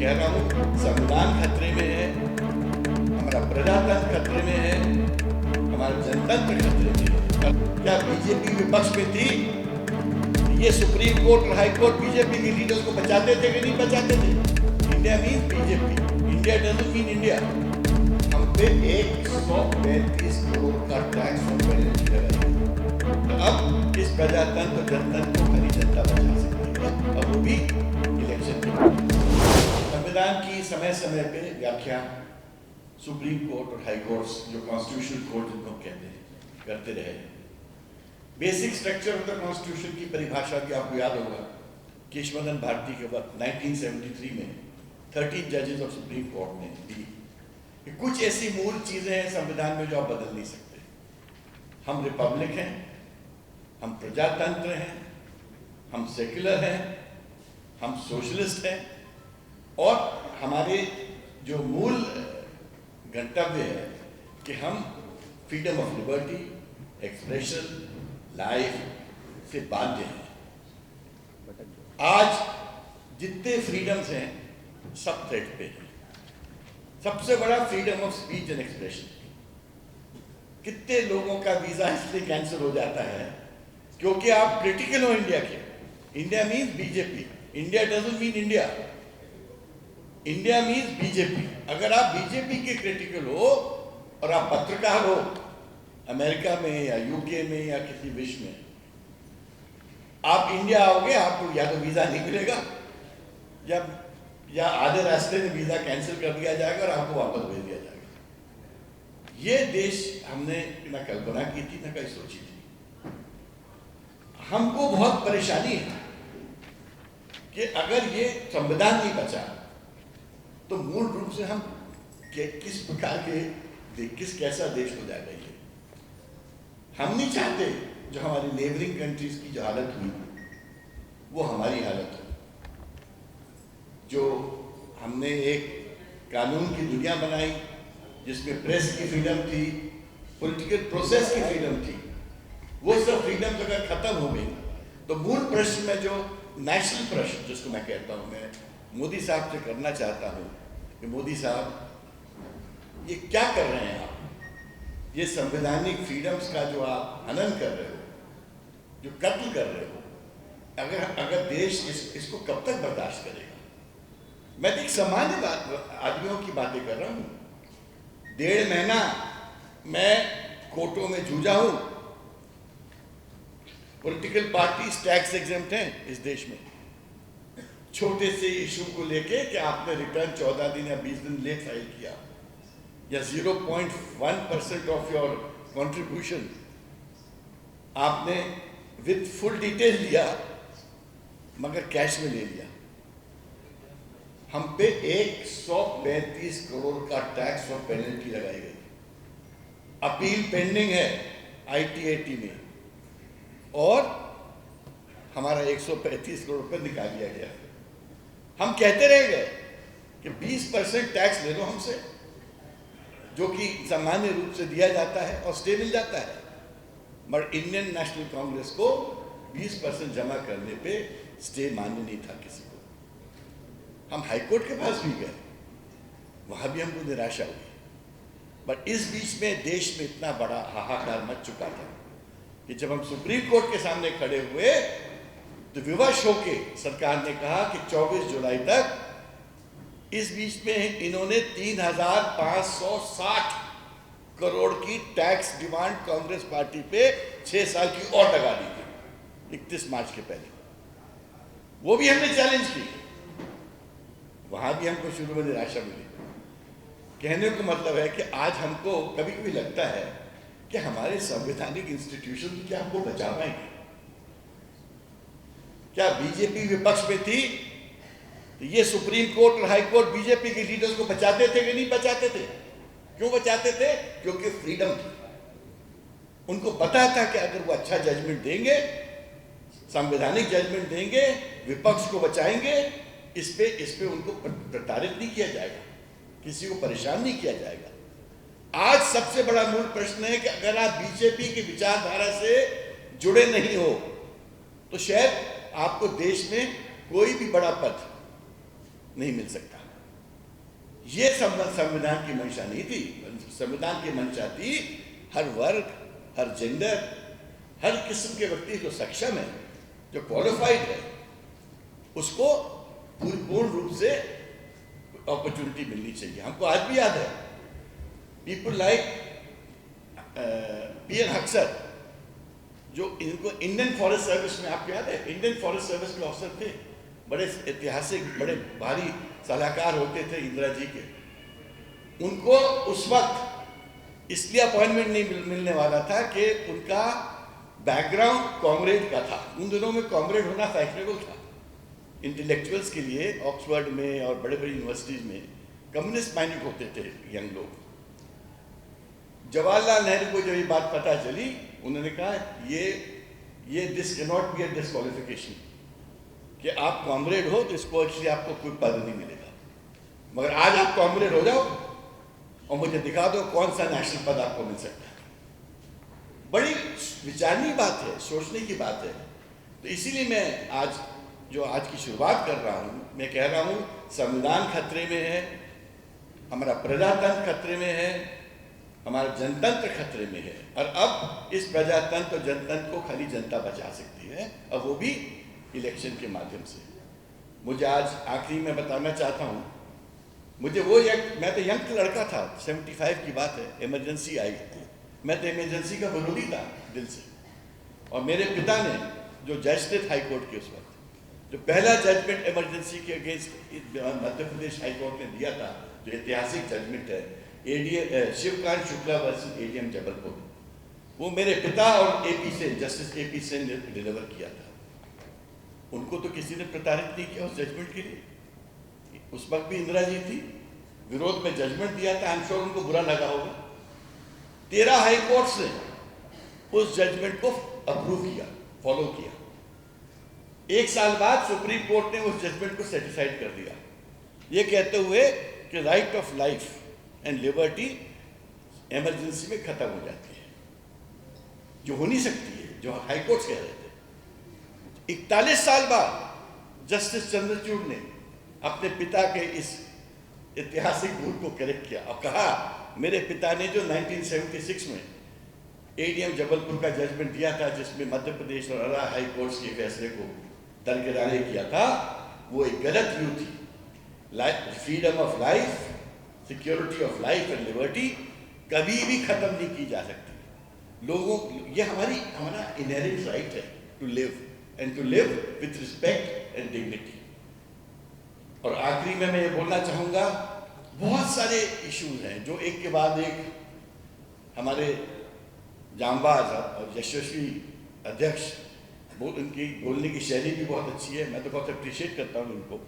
कह रहा हूँ, संविधान खतरे में है, हमारा प्रजातंत्र खतरे में है, हमारा जनतंत्र खतरे में है। क्या बीजेपी विपक्ष में थी? ये सुप्रीम कोर्ट और हाई कोर्ट बीजेपी के लीडर्स को बचाते थे कि नहीं बचाते थे? India mean BJP, India doesn't mean India. हम पे 135 करोड़ का टैक्स और पेनल्टी लगाई। तो अब इस प्रजातंत्र और जनतंत्र को हरी जनता बचा सकती है, और वो भी इलेक्शन में। संविधान की समय समय पे व्याख्या सुप्रीम कोर्ट और हाई कोर्ट्स, जो कॉन्स्टिट्यूशनल कोर्ट जिनको कहते हैं, करते रहे। Basic structure of the constitution की परिभाषा भी आपको याद होगा, केशवनंदन भारती के वक्त 1973 में 13 जजेस ऑफ सुप्रीम कोर्ट ने दी कि कुछ ऐसी मूल चीजें हैं संविधान में जो आप बदल नहीं सकते। हम रिपब्लिक हैं, हम प्रजातंत्र हैं, हम सेक्युलर हैं, हम सोशलिस्ट हैं, और हमारे जो मूल गंतव्य है कि हम freedom of liberty, expression, life से बाध्य हैं। आज जितने फ्रीडम्स हैं सब थ्रेट पे हैं। सबसे बड़ा freedom of speech and expression. कितने लोगों का वीजा इसलिए कैंसिल हो जाता है क्योंकि आप क्रिटिकल हो इंडिया के। India means BJP, India doesn't mean India. India means BJP. अगर आप बीजेपी के क्रिटिकल हो और आप पत्रकार हो अमेरिका में या यूके में या किसी विश्व में, आप इंडिया आओगे, आपको या तो वीजा नहीं मिलेगा या आधे रास्ते में वीजा कैंसिल कर दिया जाएगा और आपको वापस भेज दिया जाएगा। ये देश हमने ना कल्पना की थी ना कहीं सोची थी। हमको बहुत परेशानी है कि अगर ये संविधान नहीं बचा तो मूल रूप से हम किस प्रकार के कैसा देश हो जाएगा। ये हम नहीं चाहते जो हमारी नेबरिंग कंट्रीज की जो हालत हुई वो हमारी हालत हो। जो हमने एक कानून की दुनिया बनाई जिसमें प्रेस की फ्रीडम थी, पॉलिटिकल प्रोसेस की फ्रीडम थी, वो सब फ्रीडम अगर खत्म हो गई तो मूल प्रश्न में जो नेशनल प्रश्न जिसको मैं कहता हूँ, मैं मोदी साहब से करना चाहता हूँ कि मोदी साहब ये क्या कर रहे हैं आप? ये संवैधानिक फ्रीडम्स का जो आप हनन कर रहे हो, जो कत्ल कर रहे हो, अगर देश इसको कब तक बर्दाश्त करेगा? मैं तो एक सामान्य आदमियों की बातें कर रहा हूँ। 1.5 महीना मैं कोर्टों में जूझा हूँ। पॉलिटिकल पार्टीज टैक्स एग्जेम्प्ट हैं इस देश में। छोटे से इशू को लेके कि आपने रिटर्न 14 दिन या 20 दिन लेट फाइल किया या 0.1% ऑफ योर कंट्रीब्यूशन आपने विद फुल डिटेल लिया मगर कैश में ले लिया। हम पे 135 करोड़ का टैक्स और पेनल्टी लगाई गई। अपील पेंडिंग है ITAT में और हमारा 135 करोड़ रुपये निकाल लिया गया। हम कहते रह गए कि 20% टैक्स ले लो हमसे, जो कि सामान्य रूप से दिया जाता है और स्टे मिल जाता है, मगर इंडियन नेशनल कांग्रेस को 20% जमा करने पे स्टे मान्य नहीं था किसी को। हम हाईकोर्ट के पास भी गए, वहां भी हमको निराशा हुई। पर इस बीच में देश में इतना बड़ा हाहाकार मच चुका था कि जब हम सुप्रीम कोर्ट के सामने खड़े हुए तो विवश होके सरकार ने कहा कि 24 जुलाई तक इस बीच में इन्होंने 3,560 करोड़ की टैक्स डिमांड कांग्रेस पार्टी पे 6 साल की और लगा दी थी 31 मार्च के पहले। वो भी हमने चैलेंज की, वहां भी हमको शुरू में निराशा मिली। कहने को मतलब है कि आज हमको कभी कभी लगता है कि हमारे संवैधानिक इंस्टीट्यूशन क्या हमको बचा पाएंगे? क्या बीजेपी विपक्ष में थी तो ये सुप्रीम कोर्ट और हाई कोर्ट बीजेपी के लीडर्स को बचाते थे कि नहीं बचाते थे? क्यों बचाते थे? क्योंकि फ्रीडम थी। उनको पता था कि अगर वो अच्छा जजमेंट देंगे, संवैधानिक जजमेंट देंगे, विपक्ष को बचाएंगे, इस पे उनको प्रताड़ित नहीं किया जाएगा, किसी को परेशान नहीं किया जाएगा। आज सबसे बड़ा मूल प्रश्न है कि अगर आप बीजेपी की विचारधारा से जुड़े नहीं हो तो शायद आपको देश में कोई भी बड़ा पद नहीं मिल सकता। ये संविधान की मंशा नहीं थी। संविधान की मंशा थी हर वर्ग, हर जेंडर, हर किस्म के व्यक्ति जो सक्षम है, जो क्वालिफाइड है, उसको पूर्ण रूप से अपॉर्चुनिटी मिलनी चाहिए। हमको आज भी याद है people like P N Haksar, जो इनको इंडियन फॉरेस्ट सर्विस में, आपको याद है इंडियन फॉरेस्ट सर्विस के ऑफिसर थे, बड़े ऐतिहासिक, बड़े भारी सलाहकार होते थे इंदिरा जी के। उनको उस वक्त इसलिए अपॉइंटमेंट नहीं मिलने वाला था कि उनका बैकग्राउंड कॉमरेड का था। उन दिनों में कॉमरेड होना फैशनेबल था इंटेलेक्चुअल्स के लिए। ऑक्सफोर्ड में और बड़े बड़े यूनिवर्सिटीज में कम्युनिस्ट माइंडेड होते थे यंग लोग। जवाहरलाल नेहरू को जब ये बात पता चली, उन्होंने कहा ये this can not be a disqualification, कि आप कॉमरेड हो तो इसको इसलिए आपको कोई पद नहीं मिलेगा, मगर आज आप कॉमरेड हो जाओ और मुझे दिखा दो कौन सा नेशनल पद आपको मिल सकता है। बड़ी विचारनीय बात है, सोचने की बात है। तो इसीलिए मैं आज की शुरुआत कर रहा हूँ, मैं कह रहा हूँ संविधान खतरे में है, हमारा प्रजातंत्र खतरे में है, हमारा जनतंत्र खतरे में है। और अब इस प्रजातंत्र और जनतंत्र को खाली जनता बचा सकती है, और वो भी इलेक्शन के माध्यम से। मुझे आज आखिरी में बताना चाहता हूँ, मुझे वो मैं तो यंग लड़का था, 75 की बात है, इमरजेंसी आई, मैं तो इमरजेंसी का विरोधी था दिल से। और मेरे पिता ने, जो जज थे हाई कोर्ट के उस वक्त, जो पहला जजमेंट इमरजेंसी के against Madhya Pradesh high court ने दिया था, जो ऐतिहासिक जजमेंट है, शिवकांत शुक्ला वर्सेस एडीएम जबलपुर, वो मेरे पिता और AP Sen, justice AP Sen ने डिलीवर किया था। उनको तो किसी ने प्रताड़ित नहीं किया उस जजमेंट के लिए। उस वक्त भी इंदिरा जी थी, विरोध में जजमेंट दिया था, आई एम श्योर उनको बुरा लगा होगा। 13 हाई कोर्ट्स ने उस जजमेंट को अप्रूव किया, फॉलो किया। 1 साल बाद सुप्रीम कोर्ट ने उस जजमेंट को सेटिस्फाइड कर दिया, ये कहते हुए कि right of life and liberty emergency में खत्म हो जाती है, जो हो नहीं सकती है, जो हाई कोर्ट कह रहे थे। 41 साल बाद जस्टिस चंद्रचूड़ ने अपने पिता के इस ऐतिहासिक भूल को करेक्ट किया और कहा, मेरे पिता ने जो 1976 में एडीएम जबलपुर का जजमेंट दिया था, जिसमें मध्य प्रदेश और अलग हाई कोर्ट्स के फैसले को दरकिनारे किया था, वो एक गलत व्यू थी। Freedom of life, security of life and liberty कभी भी खत्म नहीं की जा सकती। लोगों, ये हमारा इनहेरेंट राइट है to live and to live with respect and dignity. और आखिरी में मैं ये बोलना चाहूँगा, बहुत सारे इश्यूज हैं जो एक के बाद एक हमारे जांबाज और यशस्वी अध्यक्ष, उनकी बोलने की शैली भी बहुत अच्छी है, मैं तो बहुत अप्रिशिएट करता हूँ उनको।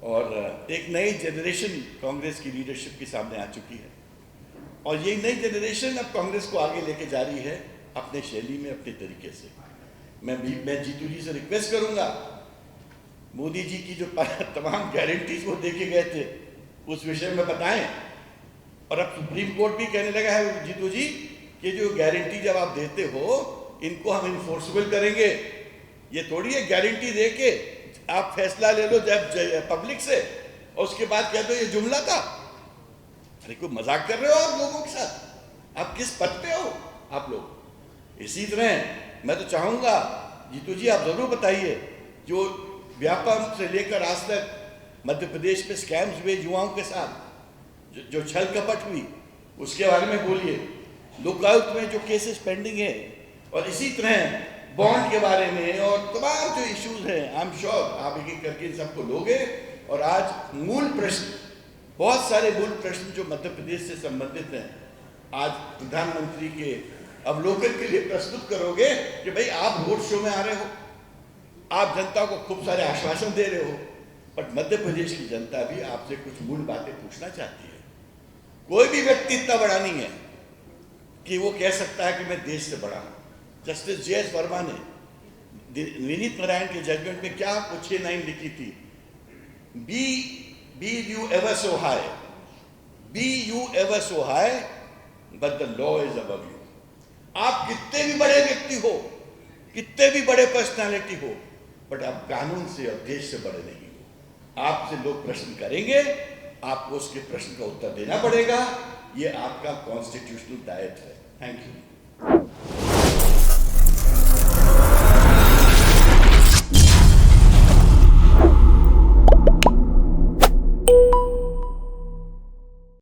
और एक नई जनरेशन कांग्रेस की लीडरशिप के सामने आ चुकी है, और ये नई जनरेशन अब कांग्रेस को आगे लेके जा रही है अपने शैली में, अपने तरीके से। मैं जीतू जी से रिक्वेस्ट करूंगा, मोदी जी की जो तमाम गारंटीज वो देके गए थे उस विषय में बताएं। और अब सुप्रीम कोर्ट भी कहने लगा है जीतू जी कि जो गारंटी जब आप देते हो इनको हम इन्फोर्सेबल करेंगे। ये थोड़ी है गारंटी दे के आप फैसला ले लो जब पब्लिक से और उसके बाद कह दो ये जुमला था। अरे कोई मजाक कर रहे हो आप लोगों के साथ? आप किस पद पे हो आप लोग? इसी तरह मैं तो चाहूँगा जीतू जी आप ज़रूर बताइए, जो व्यापम से लेकर आज तक मध्य प्रदेश में स्कैम्स हुए युवाओं के साथ, जो छल कपट हुई, उसके बारे में बोलिए। लुकआउट में जो केसेस पेंडिंग है, और इसी तरह बॉन्ड के बारे में और तमाम जो इश्यूज हैं, आई एम श्योर आप एक एक करके इन सबको लोगे। और आज मूल प्रश्न, बहुत सारे मूल प्रश्न जो मध्य प्रदेश से संबंधित हैं, आज प्रधानमंत्री के अवलोकन के लिए प्रस्तुत करोगे कि भाई आप रोड शो में आ रहे हो, आप जनता को खूब सारे आश्वासन दे रहे हो, बट मध्य प्रदेश की जनता भी आपसे कुछ मूल बातें पूछना चाहती है। कोई भी व्यक्ति इतना बड़ा नहीं है कि वो कह सकता है कि मैं देश से बड़ा हूं। Justice JS. वर्मा ने विनीत नारायण के जजमेंट में क्या कुछ 6 लाइन लिखी थी, be you ever so high, be you ever so high, but the law is above you. आप कितने भी बड़े व्यक्ति हो, कितने भी बड़े पर्सनालिटी हो, बट आप कानून से और देश से बड़े नहीं हो। आपसे लोग प्रश्न करेंगे, आपको उसके प्रश्न का उत्तर देना पड़ेगा। ये आपका कॉन्स्टिट्यूशनल दायित्व है। Thank you.